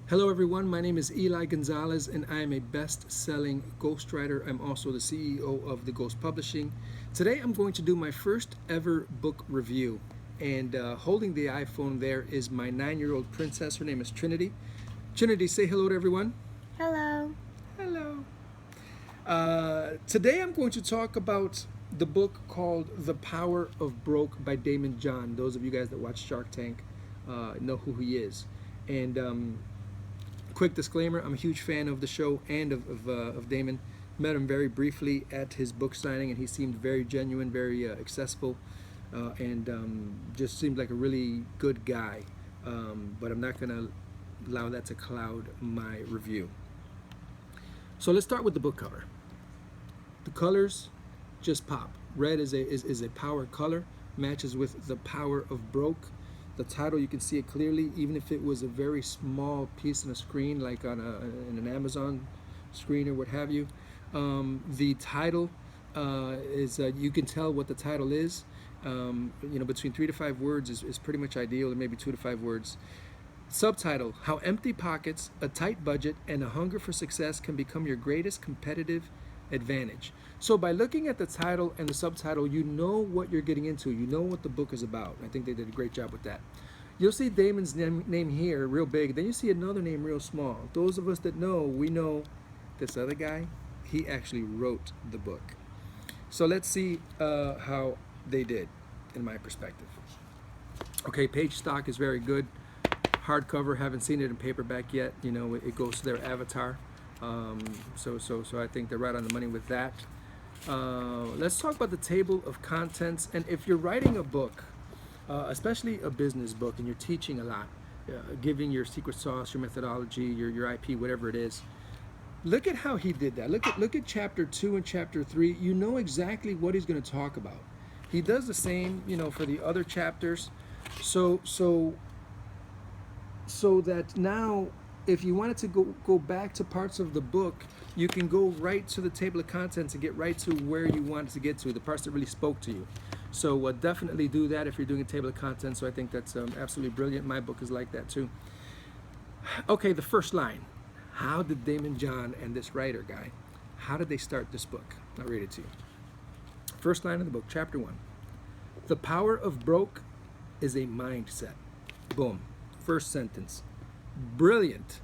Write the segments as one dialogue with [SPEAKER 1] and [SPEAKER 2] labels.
[SPEAKER 1] Hello everyone, my name is Eli Gonzalez and I am a best-selling ghostwriter. I'm also the CEO of The Ghost Publishing. Today I'm going to do my first ever book review, and holding the iPhone there is my 9-year-old princess. Her name is Trinity. Trinity, say hello to everyone.
[SPEAKER 2] Hello.
[SPEAKER 1] Hello. Today I'm going to talk about the book called The Power of Broke by Daymond John. Those of you guys that watch Shark Tank know who he is. And quick disclaimer, I'm a huge fan of the show and of Daymond. Met him very briefly at his book signing, and he seemed very genuine, very accessible, and just seemed like a really good guy. But I'm not going to allow that to cloud my review. So let's start with the book cover. The colors just pop. Red is a power color, matches with the power of broke. The title, you can see it clearly, even if it was a very small piece on a screen, like on in an Amazon screen or what have you. The title is, you can tell what the title is. Between 3 to 5 words is pretty much ideal, or maybe 2 to 5 words. Subtitle: How Empty Pockets, a Tight Budget, and a Hunger for Success Can Become Your Greatest Competitive Advantage. So by looking at the title and the subtitle, you know what you're getting into. You know what the book is about. I think they did a great job with that. You'll see Daymond's name here real big. Then you see another name real small. Those of us that know, we know this other guy, he actually wrote the book. So let's see how they did, in my perspective. Okay, page stock is very good. Hardcover, haven't seen it in paperback yet. You know, it goes to their avatar. So I think they're right on the money with that. Let's talk about the table of contents. And if you're writing a book, especially a business book, and you're teaching a lot, giving your secret sauce, your methodology, your IP, whatever it is, look at how he did that. Look at chapter 2 and chapter 3. You know exactly what he's going to talk about. He does the same, for the other chapters. So that now, if you wanted to go back to parts of the book, you can go right to the table of contents and get right to where you wanted to get to, the parts that really spoke to you. So definitely do that if you're doing a table of contents. So I think that's absolutely brilliant. My book is like that too. Okay, the first line. How did Daymond John and this writer guy, how did they start this book? I'll read it to you. First line of the book, chapter 1. The power of broke is a mindset. Boom. First sentence. Brilliant.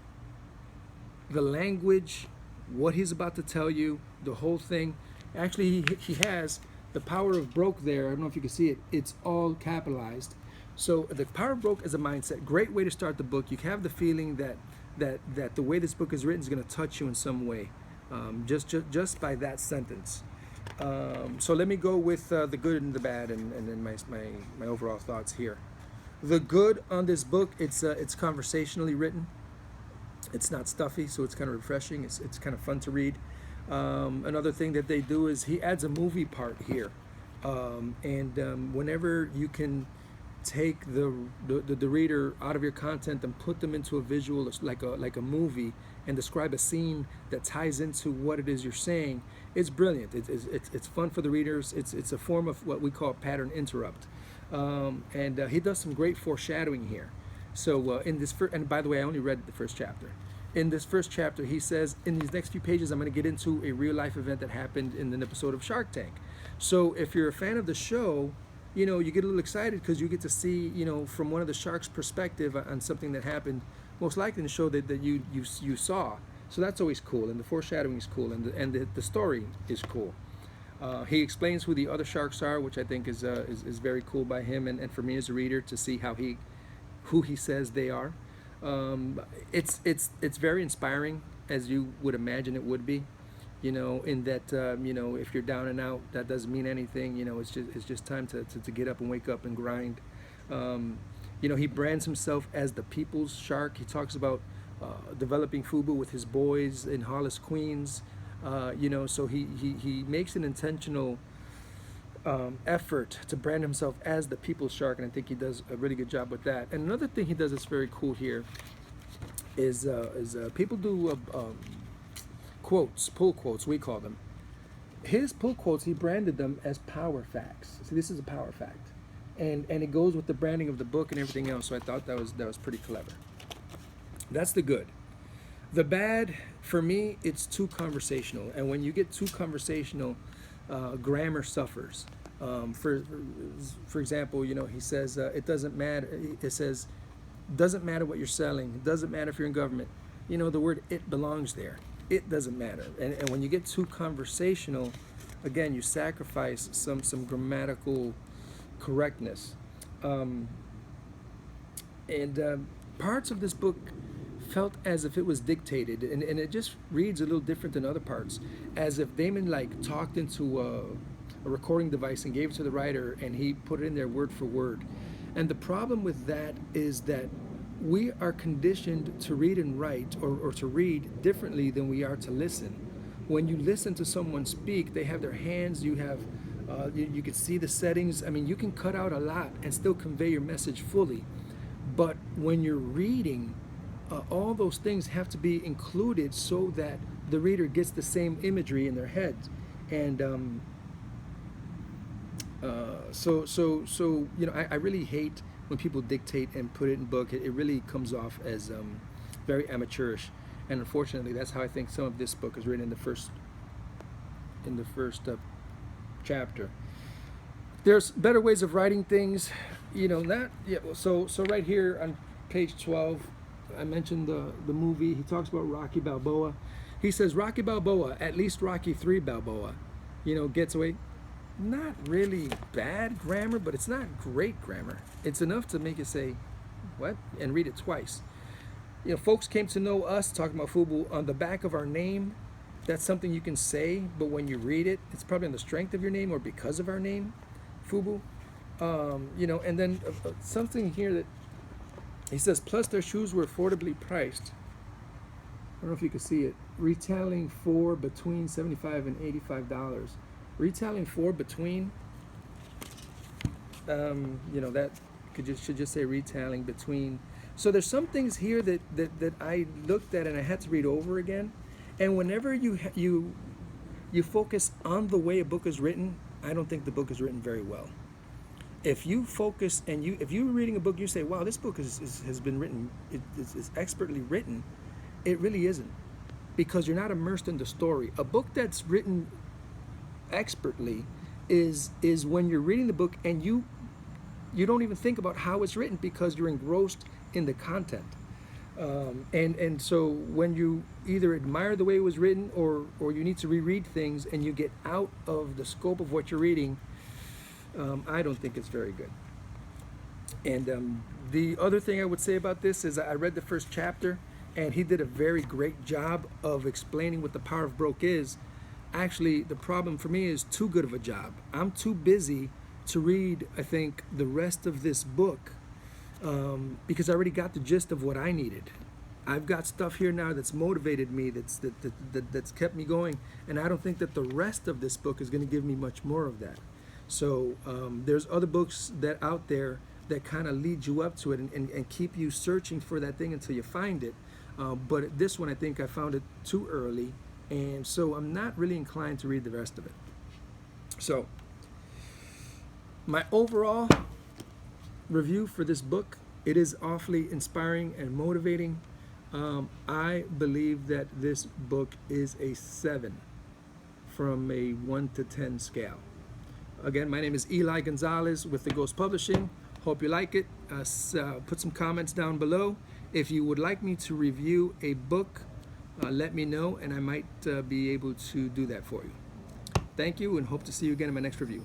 [SPEAKER 1] The language, what he's about to tell you, the whole thing. Actually, he has the power of broke there. I don't know if you can see it. It's all capitalized. So the power of broke is a mindset. Great way to start the book. You have the feeling that the way this book is written is going to touch you in some way, just by that sentence. So let me go with the good and the bad, and then my overall thoughts here. The good on this book, it's conversationally written. It's not stuffy, so it's kind of refreshing. It's kind of fun to read. Another thing that they do is he adds a movie part here, and whenever you can take the reader out of your content and put them into a visual, like a movie, and describe a scene that ties into what it is you're saying, it's brilliant. It's fun for the readers. It's a form of what we call pattern interrupt. And he does some great foreshadowing here. So in this and by the way, I only read the first chapter. In this first chapter, he says, in these next few pages, I'm going to get into a real life event that happened in an episode of Shark Tank. So if you're a fan of the show, you get a little excited because you get to see, from one of the sharks' perspective on something that happened, most likely in the show that you saw. So that's always cool, and the foreshadowing is cool, and the story is cool. He explains who the other sharks are, which I think is very cool by him, and for me as a reader to see who he says they are. It's very inspiring, as you would imagine it would be. In that if you're down and out, that doesn't mean anything. It's just time to get up and wake up and grind. He brands himself as the people's shark. He talks about developing FUBU with his boys in Hollis, Queens. So he makes an intentional effort to brand himself as the people's shark, and I think he does a really good job with that. And another thing he does that's very cool here is people do quotes, pull quotes, we call them. His pull quotes, he branded them as power facts. See, this is a power fact, and it goes with the branding of the book and everything else. So I thought that was pretty clever. That's the good. The bad, for me, it's too conversational. And when you get too conversational, grammar suffers. For example, he says, it doesn't matter. It says, doesn't matter what you're selling. It doesn't matter if you're in government. The word it belongs there. It doesn't matter. And when you get too conversational, again, you sacrifice some grammatical correctness. Parts of this book felt as if it was dictated, and it just reads a little different than other parts, as if Daymond talked into a recording device and gave it to the writer, and he put it in there word for word. And the problem with that is that we are conditioned to read and write, or to read differently than we are to listen. When you listen to someone speak, they have their hands, you have you can see the settings. I mean, you can cut out a lot and still convey your message fully. But when you're reading, all those things have to be included so that the reader gets the same imagery in their head. And I really hate when people dictate and put it in book. It really comes off as very amateurish. And unfortunately, that's how I think some of this book is written in the first chapter. There's better ways of writing things, So right here on page 12, I mentioned the movie. He talks about Rocky Balboa. He says Rocky Balboa, at least Rocky 3 Balboa, gets away. Not really bad grammar, but it's not great grammar. It's enough to make you say, what? And read it twice. Folks came to know us, talking about FUBU, on the back of our name. That's something you can say, but when you read it, it's probably on the strength of your name or because of our name, FUBU. And then something here that he says, plus their shoes were affordably priced. I don't know if you can see it. Retailing for between $75 and $85. Retailing for between, that should just say retailing between. So there's some things here that I looked at and I had to read over again. And whenever you focus on the way a book is written, I don't think the book is written very well. If you focus and if you're reading a book, you say, wow, this book has been written, is expertly written, it really isn't, because you're not immersed in the story. A book that's written expertly is when you're reading the book and you don't even think about how it's written because you're engrossed in the content. And so when you either admire the way it was written or you need to reread things and you get out of the scope of what you're reading, I don't think it's very good. And the other thing I would say about this is I read the first chapter and he did a very great job of explaining what the power of broke is. Actually, the problem for me is too good of a job. I'm too busy to read, I think, the rest of this book because I already got the gist of what I needed. I've got stuff here now that's motivated me, that's kept me going, and I don't think that the rest of this book is going to give me much more of that. So there's other books that out there that kind of lead you up to it and keep you searching for that thing until you find it. But this one, I think I found it too early, and so I'm not really inclined to read the rest of it. So my overall review for this book, it is awfully inspiring and motivating. I believe that this book is a 7 from a 1 to 10 scale. Again, my name is Eli Gonzalez with The Ghost Publishing. Hope you like it. Put some comments down below. If you would like me to review a book, let me know and I might be able to do that for you. Thank you and hope to see you again in my next review.